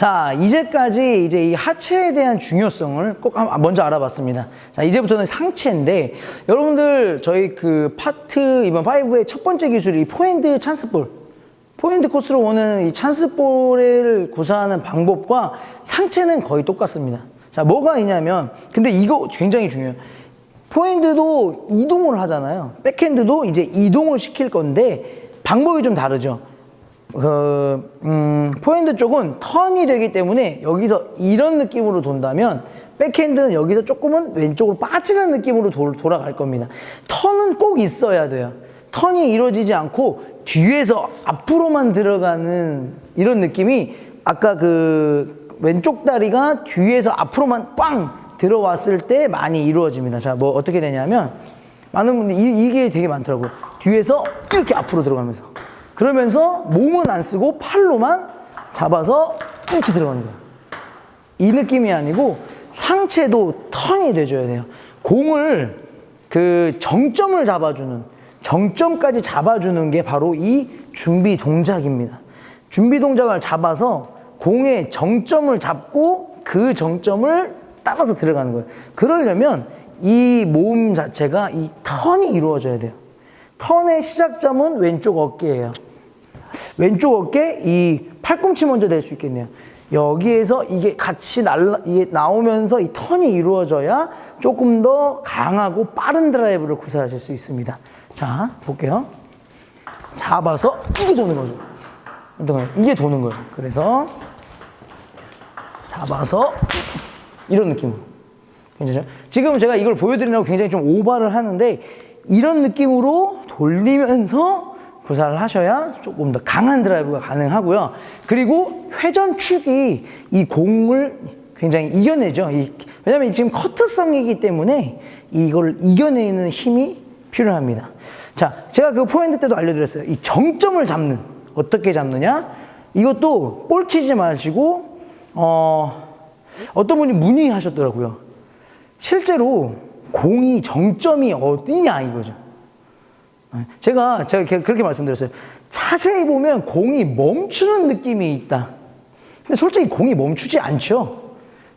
자, 이제까지 이제 이 하체에 대한 중요성을 꼭 먼저 알아봤습니다. 자, 이제부터는 상체인데, 여러분들 저희 그 파트 이번 5의 첫 번째 기술이 포핸드 찬스볼, 포핸드 코스로 오는 이 찬스볼을 구사하는 방법과 상체는 거의 똑같습니다. 자, 뭐가 있냐면, 근데 이거 굉장히 중요해요. 포핸드도 이동을 하잖아요. 백핸드도 이제 이동을 시킬 건데 방법이 좀 다르죠. 포핸드 쪽은 턴이 되기 때문에 여기서 이런 느낌으로 돈다면 백핸드는 여기서 조금은 왼쪽으로 빠지는 느낌으로 돌아갈 겁니다. 턴은 꼭 있어야 돼요. 턴이 이루어지지 않고 뒤에서 앞으로만 들어가는 이런 느낌이 아까 그 왼쪽 다리가 뒤에서 앞으로만 꽝 들어왔을 때 많이 이루어집니다. 자, 뭐 어떻게 되냐면 많은 분들이 이게 되게 많더라고요. 뒤에서 이렇게 앞으로 들어가면서 그러면서 몸은 안 쓰고 팔로만 잡아서 이렇게 들어가는 거예요. 이 느낌이 아니고 상체도 턴이 돼줘야 돼요. 공을 그 정점을 잡아주는, 정점까지 잡아주는 게 바로 이 준비 동작입니다. 준비 동작을 잡아서 공의 정점을 잡고 그 정점을 따라서 들어가는 거예요. 그러려면 이 몸 자체가 이 턴이 이루어져야 돼요. 턴의 시작점은 왼쪽 어깨예요. 왼쪽 어깨, 이 팔꿈치 먼저 될 수 있겠네요. 여기에서 이게 같이 이게 나오면서 이 턴이 이루어져야 조금 더 강하고 빠른 드라이브를 구사하실 수 있습니다. 자, 볼게요. 잡아서 이게 도는 거죠. 이게 도는 거예요. 그래서 잡아서 이런 느낌으로. 괜찮죠? 지금 제가 이걸 보여드리려고 굉장히 좀 오버를 하는데 이런 느낌으로 돌리면서 구사를 하셔야 조금 더 강한 드라이브가 가능하고요. 그리고 회전축이 이 공을 굉장히 이겨내죠. 왜냐면 지금 커트성이기 때문에 이걸 이겨내는 힘이 필요합니다. 자, 제가 그 포핸드 때도 알려드렸어요. 이 정점을 잡는, 어떻게 잡느냐? 이것도 볼 치지 마시고 어떤 분이 문의하셨더라고요. 실제로 공이 정점이 어디냐 이거죠. 제가 그렇게 말씀드렸어요. 자세히 보면 공이 멈추는 느낌이 있다. 근데 솔직히 공이 멈추지 않죠.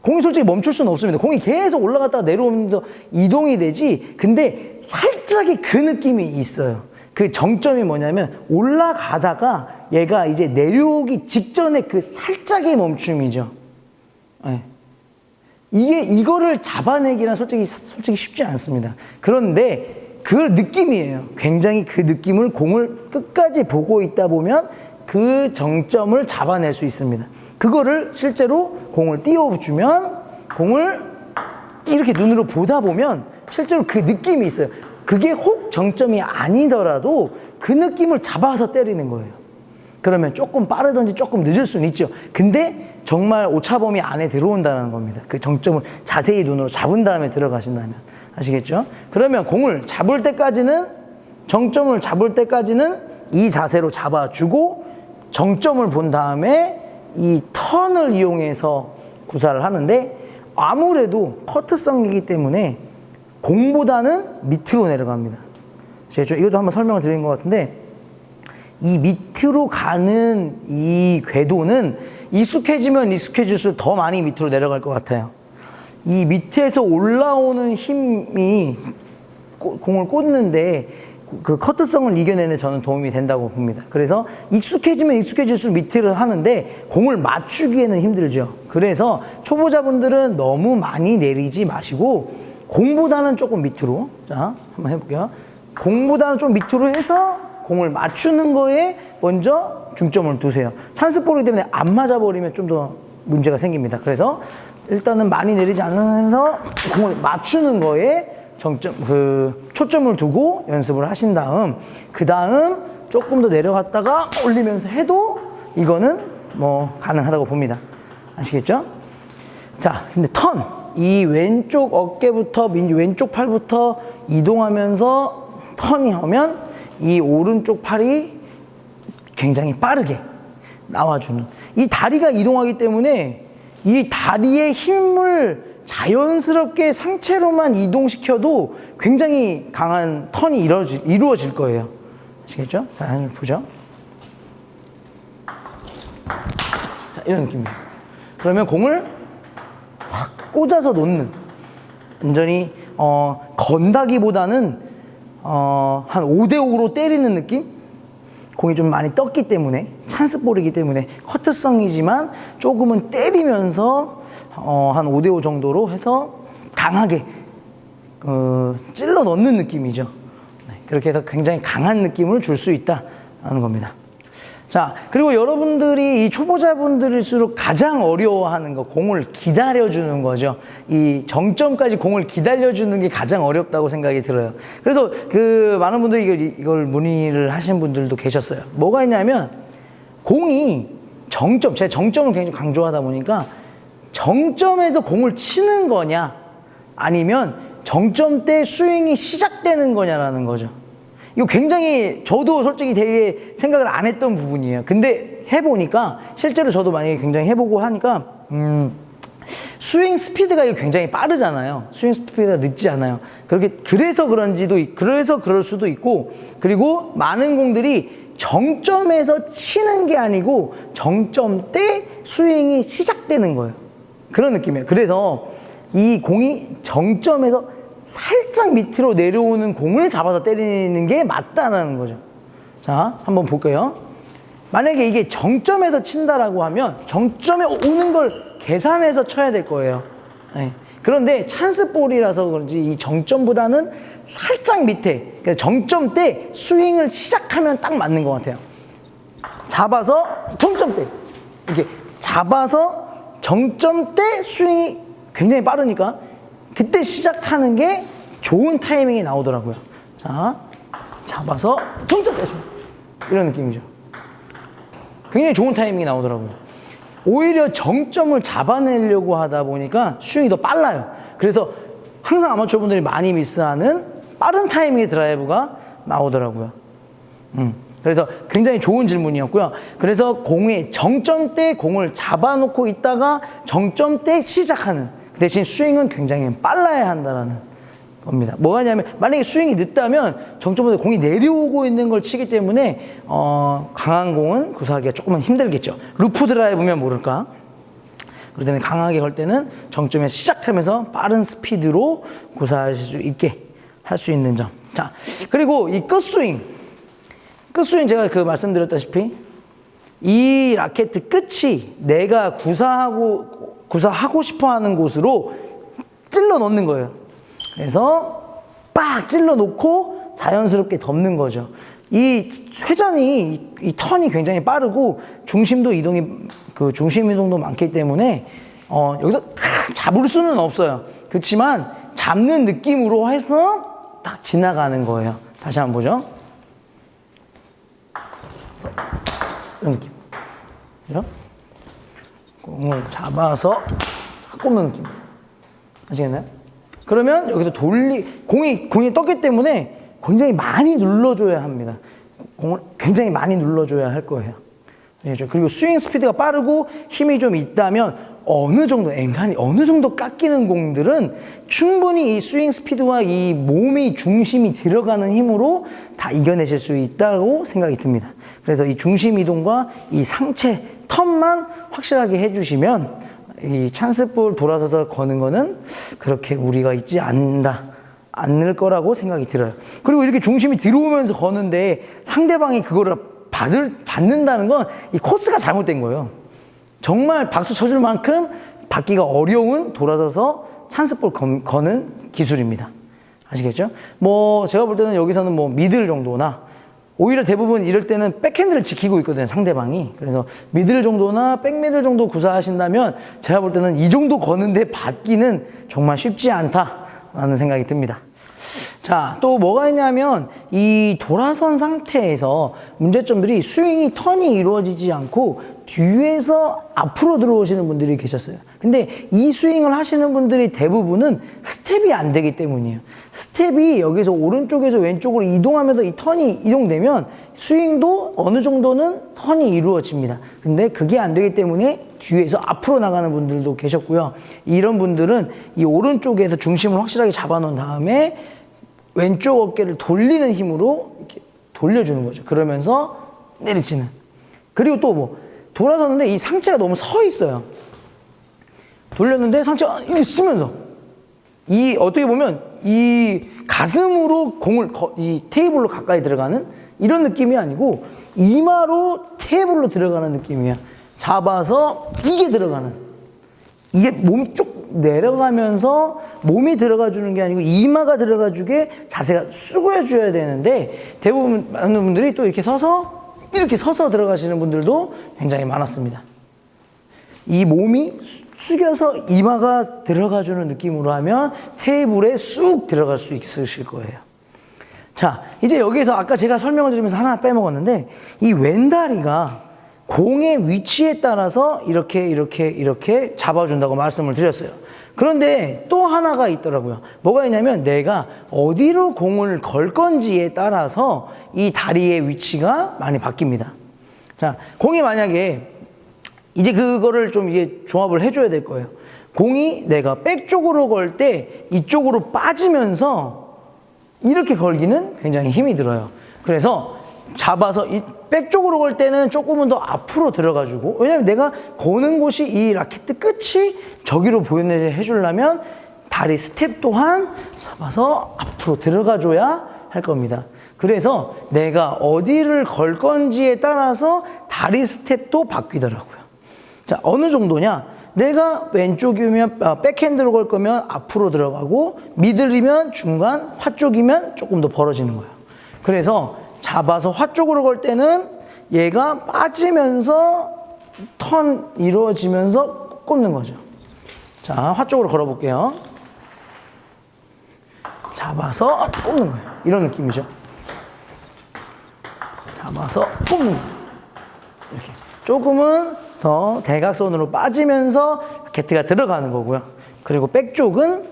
공이 솔직히 멈출 수는 없습니다. 공이 계속 올라갔다가 내려오면서 이동이 되지. 근데 살짝의 그 느낌이 있어요. 그 정점이 뭐냐면 올라가다가 얘가 이제 내려오기 직전에 그 살짝의 멈춤이죠. 네. 이거를 잡아내기란 솔직히 쉽지 않습니다. 그런데 그 느낌이에요. 굉장히 그 느낌을 공을 끝까지 보고 있다 보면 그 정점을 잡아낼 수 있습니다. 그거를 실제로 공을 띄워주면 공을 이렇게 눈으로 보다 보면 실제로 그 느낌이 있어요. 그게 혹 정점이 아니더라도 그 느낌을 잡아서 때리는 거예요. 그러면 조금 빠르든지 조금 늦을 수는 있죠. 근데 정말 오차범위 안에 들어온다는 겁니다. 그 정점을 자세히 눈으로 잡은 다음에 들어가신다면. 아시겠죠? 그러면 공을 잡을 때까지는, 정점을 잡을 때까지는 이 자세로 잡아주고 정점을 본 다음에 이 턴을 이용해서 구사를 하는데 아무래도 커트성이기 때문에 공보다는 밑으로 내려갑니다. 아시겠죠? 이것도 한번 설명을 드린 것 같은데 이 밑으로 가는 이 궤도는 익숙해지면 익숙해질수록 더 많이 밑으로 내려갈 것 같아요. 이 밑에서 올라오는 힘이 공을 꽂는데 그 커트성을 이겨내는 저는 도움이 된다고 봅니다. 그래서 익숙해지면 익숙해질수록 밑으로 하는데 공을 맞추기에는 힘들죠. 그래서 초보자분들은 너무 많이 내리지 마시고 공보다는 조금 밑으로, 자 한번 해볼게요. 공보다는 좀 밑으로 해서 공을 맞추는 거에 먼저 중점을 두세요. 찬스볼이기 때문에 안 맞아버리면 좀 더 문제가 생깁니다. 그래서 일단은 많이 내리지 않으면서 공을 맞추는 거에 초점을 두고 연습을 하신 다음, 그 다음 조금 더 내려갔다가 올리면서 해도 이거는 뭐 가능하다고 봅니다. 아시겠죠? 자, 근데 이 왼쪽 어깨부터, 왼쪽 팔부터 이동하면서 턴이 오면 이 오른쪽 팔이 굉장히 빠르게 나와주는, 이 다리가 이동하기 때문에 이 다리의 힘을 자연스럽게 상체로만 이동시켜도 굉장히 강한 턴이 이루어질 거예요. 아시겠죠? 자, 한번 보죠. 자, 이런 느낌이에요. 그러면 공을 확 꽂아서 놓는, 완전히 건다기보다는 한 5대5로 때리는 느낌? 공이 좀 많이 떴기 때문에, 찬스볼이기 때문에 커트성이지만 조금은 때리면서 한 5대5 정도로 해서 강하게 찔러 넣는 느낌이죠. 네, 그렇게 해서 굉장히 강한 느낌을 줄 수 있다는 겁니다. 자, 그리고 여러분들이 이 초보자분들일수록 가장 어려워하는 거, 공을 기다려주는 거죠. 이 정점까지 공을 기다려주는 게 가장 어렵다고 생각이 들어요. 그래서 많은 분들이 이걸 문의를 하신 분들도 계셨어요. 뭐가 있냐면, 공이 제가 정점을 굉장히 강조하다 보니까 정점에서 공을 치는 거냐, 아니면 정점 때 스윙이 시작되는 거냐라는 거죠. 이거 굉장히 저도 솔직히 되게 생각을 안 했던 부분이에요. 근데 해보니까, 실제로 저도 만약에 굉장히 해보고 하니까 스윙 스피드가 이거 굉장히 빠르잖아요. 스윙 스피드가 늦지 않아요. 그래서 그럴 수도 있고, 그리고 많은 공들이 정점에서 치는 게 아니고 정점 때 스윙이 시작되는 거예요. 그런 느낌이에요. 그래서 이 공이 정점에서 살짝 밑으로 내려오는 공을 잡아서 때리는 게 맞다는 거죠. 자, 한번 볼게요. 만약에 이게 정점에서 친다라고 하면 정점에 오는 걸 계산해서 쳐야 될 거예요. 네. 그런데 찬스볼이라서 그런지 이 정점보다는 살짝 밑에, 그러니까 정점 때 스윙을 시작하면 딱 맞는 것 같아요. 잡아서 정점 때, 이렇게 잡아서 정점 때 스윙이 굉장히 빠르니까 그때 시작하는 게 좋은 타이밍이 나오더라고요. 자, 잡아서 정점 때 이런 느낌이죠. 굉장히 좋은 타이밍이 나오더라고요. 오히려 정점을 잡아내려고 하다 보니까 스윙이 더 빨라요. 그래서 항상 아마추어 분들이 많이 미스하는 빠른 타이밍의 드라이브가 나오더라고요. 그래서 굉장히 좋은 질문이었고요. 그래서 공의 정점 때 공을 잡아놓고 있다가 정점 때 시작하는, 그 대신 스윙은 굉장히 빨라야 한다는 겁니다. 뭐가 냐면, 만약에 스윙이 늦다면 정점보다 공이 내려오고 있는 걸 치기 때문에 강한 공은 구사하기가 조금은 힘들겠죠. 루프 드라이브면 모를까. 그렇기 때문에 강하게 걸 때는 정점에서 시작하면서 빠른 스피드로 구사하실 수 있게 할 수 있는 점. 자, 그리고 이 끝스윙 제가 말씀드렸다시피 이 라켓 끝이 내가 구사하고 싶어 하는 곳으로 찔러 넣는 거예요. 그래서 빡 찔러 놓고 자연스럽게 덮는 거죠. 이 회전이, 이 턴이 굉장히 빠르고 중심 이동도 많기 때문에 여기서 잡을 수는 없어요. 그렇지만 잡는 느낌으로 해서 딱 지나가는 거예요. 다시 한번 보죠. 이런 느낌. 그죠? 공을 잡아서 꼽는 느낌. 아시겠나요? 그러면 여기서 공이 떴기 때문에 굉장히 많이 눌러줘야 합니다. 공을 굉장히 많이 눌러줘야 할 거예요. 그리고 스윙 스피드가 빠르고 힘이 좀 있다면 어느 정도 깎이는 공들은 충분히 이 스윙 스피드와 이 몸의 중심이 들어가는 힘으로 다 이겨내실 수 있다고 생각이 듭니다. 그래서 이 중심 이동과 이 상체 턴만 확실하게 해주시면 이 찬스볼 돌아서서 거는 거는 그렇게 무리가 있지 않을 거라고 생각이 들어요. 그리고 이렇게 중심이 들어오면서 거는데 상대방이 그거를 받는다는 건 이 코스가 잘못된 거예요. 정말 박수 쳐줄 만큼 받기가 어려운 돌아서서 찬스볼 거는 기술입니다. 아시겠죠? 제가 볼 때는 여기서는 미들 정도나, 오히려 대부분 이럴 때는 백핸드를 지키고 있거든요, 상대방이. 그래서 미들 정도나 백미들 정도 구사하신다면 제가 볼 때는 이 정도 거는데 받기는 정말 쉽지 않다라는 생각이 듭니다. 자, 또 뭐가 있냐면 이 돌아선 상태에서 문제점들이 턴이 이루어지지 않고 뒤에서 앞으로 들어오시는 분들이 계셨어요. 근데 이 스윙을 하시는 분들이 대부분은 스텝이 안 되기 때문이에요. 스텝이 여기서 오른쪽에서 왼쪽으로 이동하면서 이 턴이 이동되면 스윙도 어느 정도는 턴이 이루어집니다. 근데 그게 안 되기 때문에 뒤에서 앞으로 나가는 분들도 계셨고요. 이런 분들은 이 오른쪽에서 중심을 확실하게 잡아놓은 다음에 왼쪽 어깨를 돌리는 힘으로 이렇게 돌려주는 거죠. 그러면서 내리치는. 그리고 또 돌아서는데 이 상체가 너무 서 있어요. 돌렸는데 상체가 이렇게 쓰면서 이 어떻게 보면 이 가슴으로 공을 이 테이블로 가까이 들어가는 이런 느낌이 아니고 이마로 테이블로 들어가는 느낌이야. 잡아서 이게 들어가는, 이게 몸 쭉 내려가면서 몸이 들어가 주는 게 아니고 이마가 들어가 주게 자세가 숙여 줘야 되는데 대부분 많은 분들이 또 이렇게 서서 들어가시는 분들도 굉장히 많았습니다. 이 몸이 숙여서 이마가 들어가 주는 느낌으로 하면 테이블에 쑥 들어갈 수 있으실 거예요. 자, 이제 여기서 아까 제가 설명을 드리면서 하나 빼먹었는데 이 왼다리가 공의 위치에 따라서 이렇게 잡아준다고 말씀을 드렸어요. 그런데 또 하나가 있더라고요. 뭐가 있냐면 내가 어디로 공을 걸 건지에 따라서 이 다리의 위치가 많이 바뀝니다. 자, 공이 만약에 이제 그거를 좀 이게 조합을 해줘야 될 거예요. 공이 내가 백 쪽으로 걸 때 이쪽으로 빠지면서 이렇게 걸기는 굉장히 힘이 들어요. 그래서 잡아서 이 백 쪽으로 걸 때는 조금은 더 앞으로 들어가주고, 왜냐면 내가 거는 곳이 이 라켓 끝이 저기로 보여해 주려면 다리 스텝 또한 잡아서 앞으로 들어가줘야 할 겁니다. 그래서 내가 어디를 걸 건지에 따라서 다리 스텝도 바뀌더라고요. 자, 어느 정도냐? 내가 왼쪽이면 백핸드로 걸 거면 앞으로 들어가고 미들이면 중간, 화 쪽이면 조금 더 벌어지는 거예요. 그래서 잡아서 화 쪽으로 걸 때는 얘가 빠지면서 턴 이루어지면서 꽂는 거죠. 자, 화 쪽으로 걸어 볼게요. 잡아서 꽂는 거예요. 이런 느낌이죠. 잡아서 꽂는 거예요. 이렇게 조금은 더 대각선으로 빠지면서 라켓가 들어가는 거고요. 그리고 백 쪽은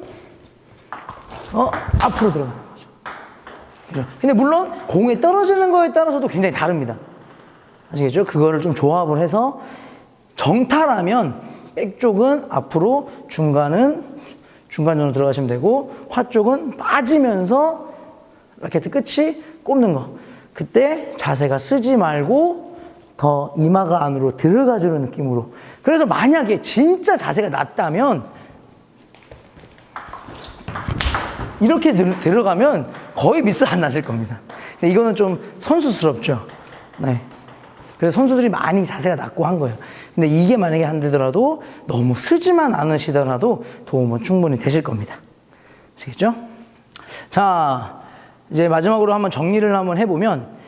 앞으로 들어가는 거죠. 근데 물론 공에 떨어지는 거에 따라서도 굉장히 다릅니다. 아시겠죠? 그거를 좀 조합을 해서 정타라면 백 쪽은 앞으로, 중간은 중간전으로 들어가시면 되고 화 쪽은 빠지면서 라켓 끝이 꼽는 거. 그때 자세가 쓰지 말고 더 이마가 안으로 들어가주는 느낌으로. 그래서 만약에 진짜 자세가 낮다면 이렇게 들어가면 거의 미스 안 나실 겁니다. 이거는 좀 선수스럽죠. 네. 그래서 선수들이 많이 자세가 낮고 한 거예요. 근데 이게 만약에 안 되더라도 너무 쓰지만 않으시더라도 도움은 충분히 되실 겁니다. 아시겠죠? 자, 이제 마지막으로 한번 정리를 한번 해보면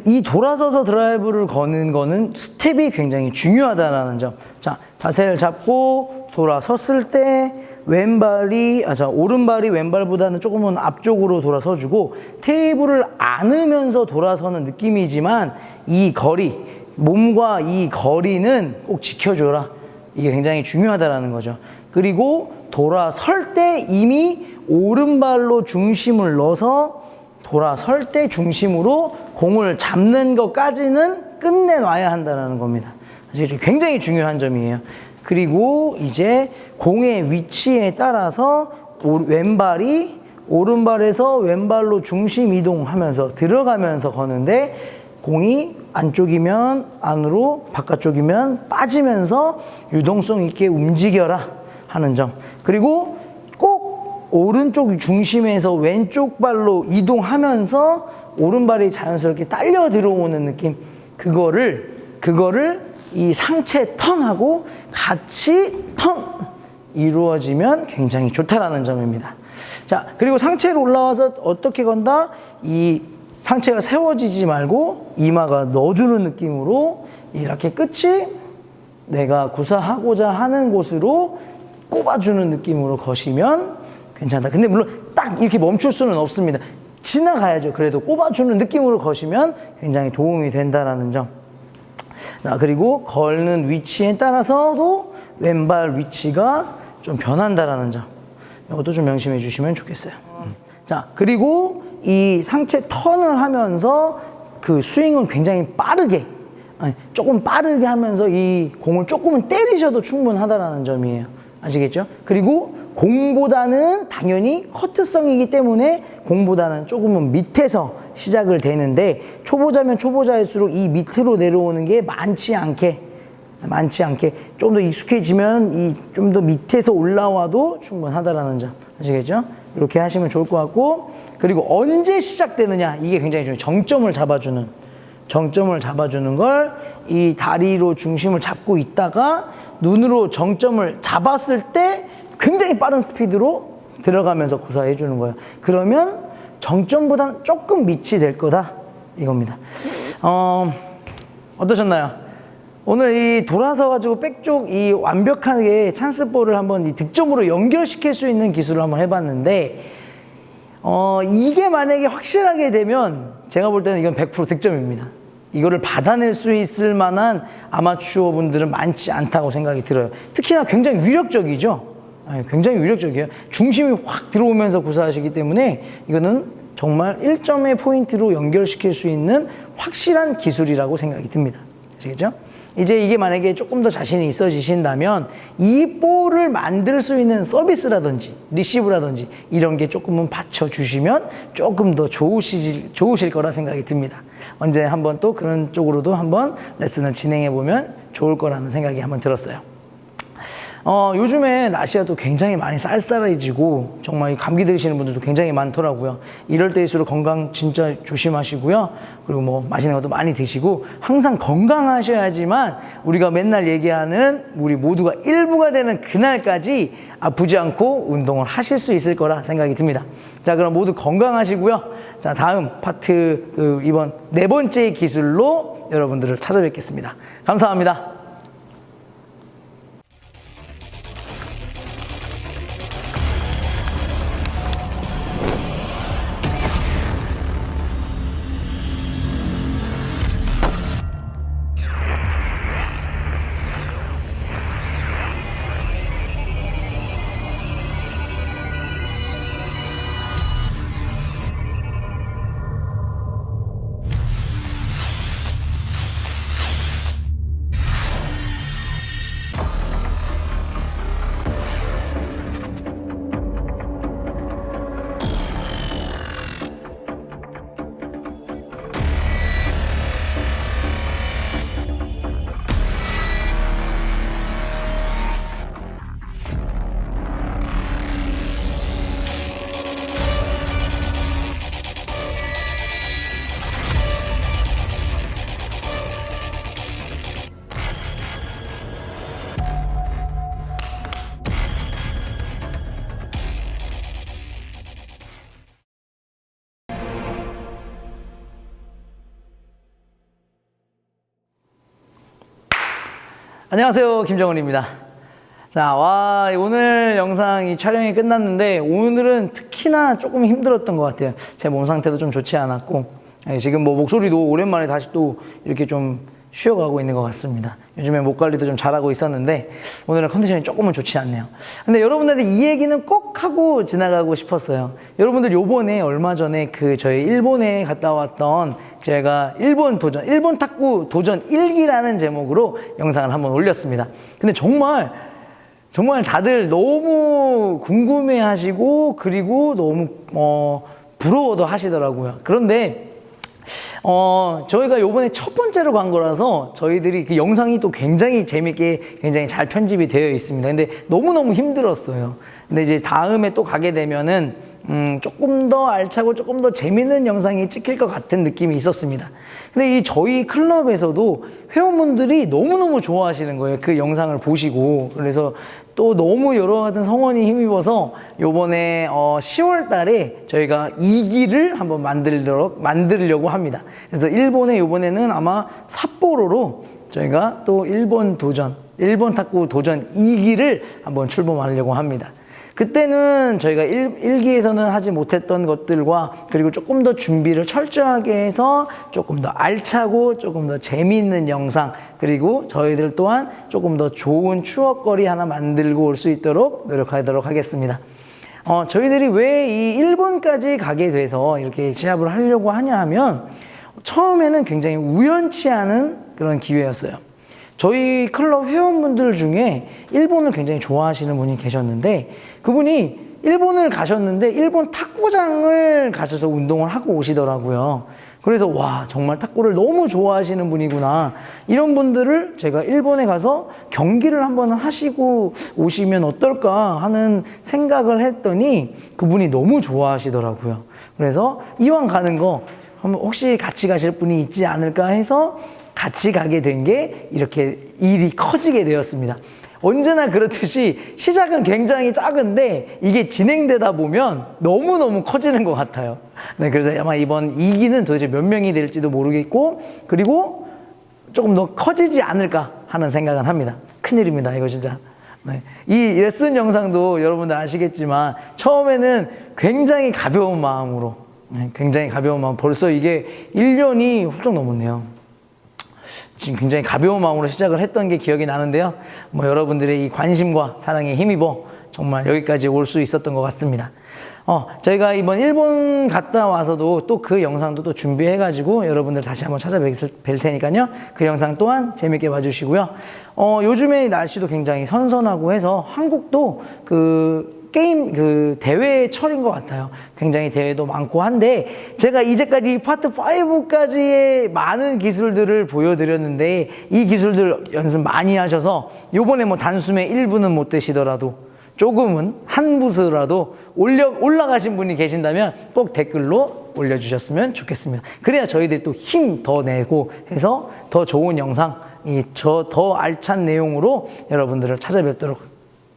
이 돌아서서 드라이브를 거는 거는 스텝이 굉장히 중요하다는 점. 자, 자세를 잡고 돌아섰을 때 오른발이 왼발보다는 조금은 앞쪽으로 돌아서주고 테이블을 안으면서 돌아서는 느낌이지만 이 거리, 몸과 이 거리는 꼭 지켜줘라. 이게 굉장히 중요하다는 거죠. 그리고 돌아설 때 이미 오른발로 중심을 넣어서 돌아설 때 중심으로 공을 잡는 것까지는 끝내놔야 한다는 겁니다. 아시겠죠? 굉장히 중요한 점이에요. 그리고 이제 공의 위치에 따라서 왼발이 오른발에서 왼발로 중심 이동하면서 들어가면서 거는데 공이 안쪽이면 안으로, 바깥쪽이면 빠지면서 유동성 있게 움직여라 하는 점. 그리고 꼭 오른쪽 중심에서 왼쪽 발로 이동하면서 오른발이 자연스럽게 딸려 들어오는 느낌. 그거를 이 상체 턴하고 같이 턴 이루어지면 굉장히 좋다라는 점입니다. 자, 그리고 상체로 올라와서 어떻게 건다? 이 상체가 세워지지 말고 이마가 넣어주는 느낌으로 이 라켓 끝이 내가 구사하고자 하는 곳으로 꼽아주는 느낌으로 거시면 괜찮다. 근데 물론 딱 이렇게 멈출 수는 없습니다. 지나가야죠. 그래도 꼽아주는 느낌으로 거시면 굉장히 도움이 된다라는 점. 그리고 걸는 위치에 따라서도 왼발 위치가 좀 변한다라는 점. 이것도 좀 명심해 주시면 좋겠어요. 자, 그리고 이 상체 턴을 하면서 그 스윙은 굉장히 조금 빠르게 하면서 이 공을 조금은 때리셔도 충분하다라는 점이에요. 아시겠죠? 그리고 공보다는 당연히 커트성이기 때문에 공보다는 조금은 밑에서 시작을 되는데 초보자면 초보자일수록 이 밑으로 내려오는 게 많지 않게 많지 않게 좀 더 익숙해지면 이 좀 더 밑에서 올라와도 충분하다라는 점 아시겠죠? 이렇게 하시면 좋을 것 같고, 그리고 언제 시작되느냐, 이게 굉장히 중요해요. 정점을 잡아주는 걸 이 다리로 중심을 잡고 있다가 눈으로 정점을 잡았을 때 굉장히 빠른 스피드로 들어가면서 구사해 주는 거예요. 그러면 정점보다는 조금 밑이 될 거다 이겁니다. 어떠셨나요? 오늘 이 돌아서 가지고 백쪽 이 완벽하게 찬스볼을 한번 이 득점으로 연결시킬 수 있는 기술을 한번 해봤는데, 이게 만약에 확실하게 되면 제가 볼 때는 이건 100% 득점입니다. 이거를 받아낼 수 있을 만한 아마추어 분들은 많지 않다고 생각이 들어요. 특히나 굉장히 위력적이죠. 굉장히 위력적이에요. 중심이 확 들어오면서 구사하시기 때문에 이거는 정말 1점의 포인트로 연결시킬 수 있는 확실한 기술이라고 생각이 듭니다. 아시겠죠? 이제 이게 만약에 조금 더 자신이 있어지신다면 이 볼을 만들 수 있는 서비스라든지 리시브라든지 이런 게 조금은 받쳐주시면 조금 더 좋으실 거라 생각이 듭니다. 언제 한번 또 그런 쪽으로도 한번 레슨을 진행해 보면 좋을 거라는 생각이 한번 들었어요. 요즘에 날씨가 또 굉장히 많이 쌀쌀해지고 정말 감기 들으시는 분들도 굉장히 많더라고요. 이럴 때일수록 건강 진짜 조심하시고요. 그리고 뭐 맛있는 것도 많이 드시고 항상 건강하셔야지만 우리가 맨날 얘기하는 우리 모두가 일부가 되는 그날까지 아프지 않고 운동을 하실 수 있을 거라 생각이 듭니다. 자, 그럼 모두 건강하시고요. 자, 다음 파트 이번 4번째 기술로 여러분들을 찾아뵙겠습니다. 감사합니다. 안녕하세요, 김정은입니다. 자, 오늘 영상이 촬영이 끝났는데 오늘은 특히나 조금 힘들었던 것 같아요. 제 몸 상태도 좀 좋지 않았고 지금 뭐 목소리도 오랜만에 다시 또 이렇게 좀 쉬어가고 있는 것 같습니다. 요즘에 목 관리도 좀 잘하고 있었는데 오늘은 컨디션이 조금은 좋지 않네요. 근데 여러분들한테 이 얘기는 꼭 하고 지나가고 싶었어요. 여러분들 요번에 얼마 전에 저희 일본에 갔다 왔던 제가 일본 탁구 도전 1기라는 제목으로 영상을 한번 올렸습니다. 근데 정말 다들 너무 궁금해 하시고 그리고 너무 부러워도 하시더라고요. 그런데 저희가 요번에 첫 번째로 간 거라서 저희들이 그 영상이 또 굉장히 재밌게 굉장히 잘 편집이 되어 있습니다. 근데 너무너무 힘들었어요. 근데 이제 다음에 또 가게 되면은 조금 더 알차고 조금 더 재밌는 영상이 찍힐 것 같은 느낌이 있었습니다. 근데 이 저희 클럽에서도 회원분들이 너무너무 좋아하시는 거예요. 그 영상을 보시고. 그래서 또 너무 여러 가지 성원이 힘입어서 요번에 10월 달에 저희가 2기를 한번 만들려고 합니다. 그래서 일본에 요번에는 아마 삿포로로 저희가 또 일본 탁구 도전 2기를 한번 출범하려고 합니다. 그때는 저희가 1기에서는 하지 못했던 것들과 그리고 조금 더 준비를 철저하게 해서 조금 더 알차고 조금 더 재미있는 영상, 그리고 저희들 또한 조금 더 좋은 추억거리 하나 만들고 올 수 있도록 노력하도록 하겠습니다. 저희들이 왜 이 일본까지 가게 돼서 이렇게 시합을 하려고 하냐 하면 처음에는 굉장히 우연치 않은 그런 기회였어요. 저희 클럽 회원분들 중에 일본을 굉장히 좋아하시는 분이 계셨는데 그분이 일본을 가셨는데 일본 탁구장을 가셔서 운동을 하고 오시더라고요. 그래서 와, 정말 탁구를 너무 좋아하시는 분이구나. 이런 분들을 제가 일본에 가서 경기를 한번 하시고 오시면 어떨까 하는 생각을 했더니 그분이 너무 좋아하시더라고요. 그래서 이왕 가는 거 혹시 같이 가실 분이 있지 않을까 해서 같이 가게 된 게 이렇게 일이 커지게 되었습니다. 언제나 그렇듯이 시작은 굉장히 작은데 이게 진행되다 보면 너무너무 커지는 것 같아요. 네, 그래서 아마 이번 2기는 도대체 몇 명이 될지도 모르겠고, 그리고 조금 더 커지지 않을까 하는 생각은 합니다. 큰일입니다, 이거 진짜. 네. 이 레슨 영상도 여러분들 아시겠지만 처음에는 굉장히 가벼운 마음으로, 굉장히 가벼운 마음, 벌써 이게 1년이 훌쩍 넘었네요. 지금 굉장히 가벼운 마음으로 시작을 했던 게 기억이 나는데요. 뭐 여러분들의 이 관심과 사랑에 힘입어 정말 여기까지 올 수 있었던 것 같습니다. 저희가 이번 일본 갔다 와서도 또 그 영상도 또 준비해가지고 여러분들 다시 한번 찾아뵐 테니까요. 그 영상 또한 재밌게 봐주시고요. 요즘에 날씨도 굉장히 선선하고 해서 한국도 게임 대회의 철인 것 같아요. 굉장히 대회도 많고 한데 제가 이제까지 파트 5까지의 많은 기술들을 보여드렸는데 이 기술들 연습 많이 하셔서 요번에 뭐 단숨에 1분은 못 되시더라도 조금은 한 부스라도 올라가신 분이 계신다면 꼭 댓글로 올려주셨으면 좋겠습니다. 그래야 저희들이 또 힘 더 내고 해서 더 좋은 영상, 더 알찬 내용으로 여러분들을 찾아뵙도록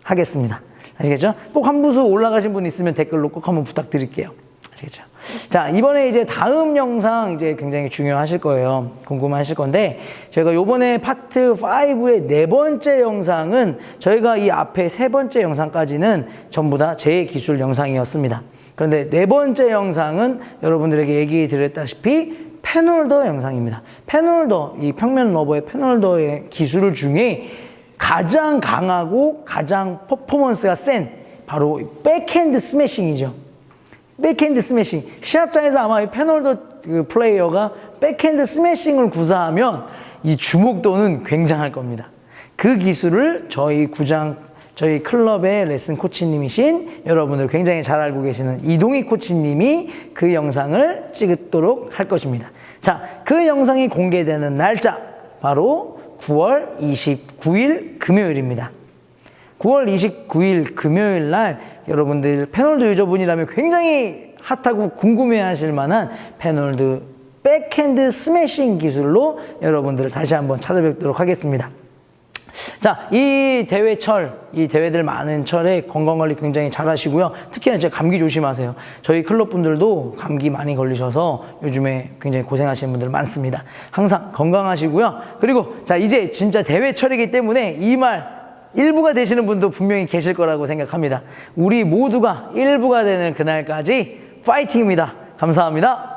하겠습니다. 아시겠죠? 꼭 한 부수 올라가신 분 있으면 댓글로 꼭 한번 부탁드릴게요. 아시겠죠? 자, 이번에 이제 다음 영상 이제 굉장히 중요하실 거예요. 궁금하실 건데, 저희가 요번에 파트 5의 4번째 영상은 저희가 이 앞에 3번째 영상까지는 전부 다 제 기술 영상이었습니다. 그런데 4번째 영상은 여러분들에게 얘기 드렸다시피 펜홀더 영상입니다. 펜홀더, 이 평면 러버의 펜홀더의 기술 중에 가장 강하고 가장 퍼포먼스가 센 바로 백핸드 스매싱이죠. 백핸드 스매싱. 시합장에서 아마 이 펜홀더 플레이어가 백핸드 스매싱을 구사하면 이 주목도는 굉장할 겁니다. 그 기술을 저희 클럽의 레슨 코치님이신 여러분들 굉장히 잘 알고 계시는 이동희 코치님이 그 영상을 찍도록 할 것입니다. 자, 그 영상이 공개되는 날짜 바로 9월 29일 금요일입니다. 9월 29일 금요일 날 여러분들 펜홀드 유저분이라면 굉장히 핫하고 궁금해하실 만한 펜홀드 백핸드 스매싱 기술로 여러분들을 다시 한번 찾아뵙도록 하겠습니다. 자, 이 대회들 많은 철에 건강관리 굉장히 잘 하시고요. 특히나 이제 감기 조심하세요. 저희 클럽 분들도 감기 많이 걸리셔서 요즘에 굉장히 고생하시는 분들 많습니다. 항상 건강하시고요. 그리고 자, 이제 진짜 대회철이기 때문에 이 말 일부가 되시는 분도 분명히 계실 거라고 생각합니다. 우리 모두가 일부가 되는 그날까지 파이팅입니다. 감사합니다.